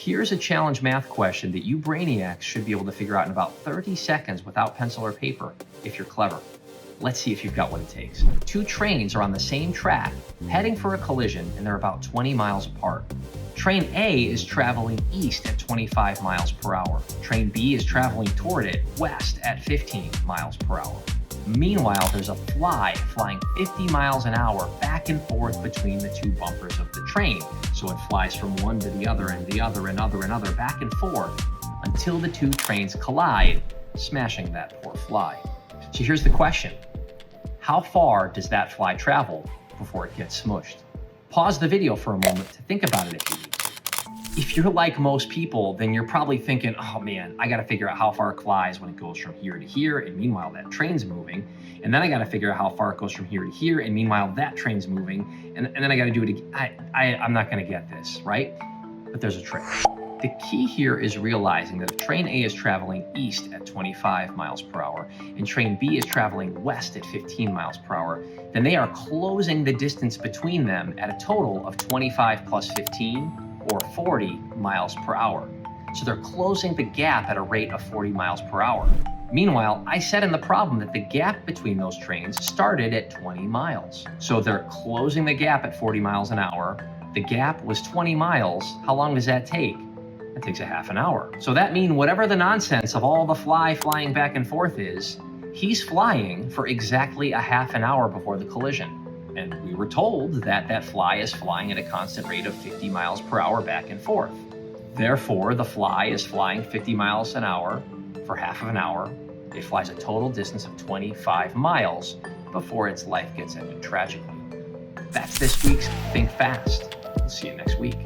Here's a challenge math question that you brainiacs should be able to figure out in about 30 seconds without pencil or paper, if you're clever. Let's see if you've got what it takes. Two trains are on the same track, heading for a collision, and they're about 20 miles apart. Train A is traveling east at 25 miles per hour. Train B is traveling toward it west at 15 miles per hour. Meanwhile, there's a fly flying 50 miles an hour back and forth between the two bumpers of the train. So it flies from one to the other and the other and other back and forth until the two trains collide, smashing that poor fly. So here's the question. How far does that fly travel before it gets smushed? Pause the video for a moment to think about it if you need to. If you're like most people, then you're probably thinking, oh man, I gotta figure out how far it flies when it goes from here to here, and meanwhile that train's moving. And then I gotta figure out how far it goes from here to here, and meanwhile that train's moving. And then I gotta do it again. I'm not gonna get this, right? But there's a trick. The key here is realizing that if train A is traveling east at 25 miles per hour and train B is traveling west at 15 miles per hour, then they are closing the distance between them at a total of 25 plus 15 or 40 miles per hour. So they're closing the gap at a rate of 40 miles per hour. Meanwhile, I said in the problem that the gap between those trains started at 20 miles. So they're closing the gap at 40 miles an hour. The gap was 20 miles. How long does that take? It takes a half an hour. So that means whatever the nonsense of all the flying back and forth is, he's flying for exactly a half an hour before the collision. And we were told that that fly is flying at a constant rate of 50 miles per hour back and forth. Therefore, the fly is flying 50 miles an hour for half of an hour. It flies a total distance of 25 miles before its life gets ended tragically. That's this week's Think Fast. We'll see you next week.